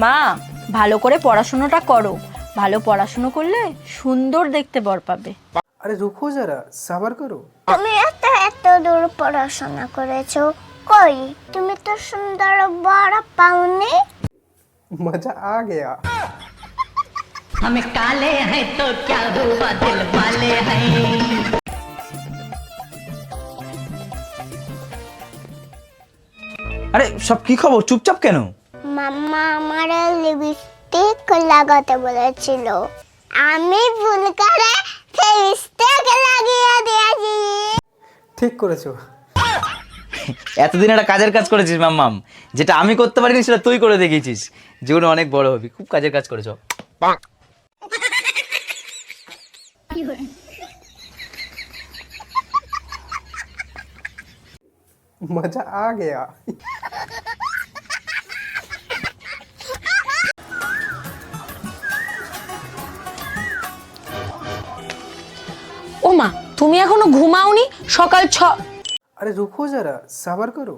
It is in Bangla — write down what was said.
মা, ভালো করে পড়াশোনাটা করো। ভালো পড়াশোনা করলে সুন্দর দেখতে বর পাবে। अरे रुको जरा सब्र करो। তুমি এত এত দূর পড়াশোনা করেছো, কই তুমি তো সুন্দর বড় পাওনি? मजा आ गया। हम काले हैं तो क्या हुआ दिल वाले हैं। আরে সব কি খবর, চুপচাপ কেন? মাম্মা আমার লিপস্টিক লাগাতে বলেছিল, আমি ভুল করে লিপস্টিক লাগিয়ে দিয়েছি। ঠিক করেছো। এতদিন একটা কাজের কাজ করেছিস মাম্মাম, যেটা আমি করতে পারিনি সেটা তুই করে দেখিয়েছিস। জীবনে অনেক বড় হবি, খুব কাজের কাজ করেছ। मजा आ गया। ও মা, তুমি এখনো ঘুমাওনি? সকাল 6। अरे रुको जरा सब्र करो।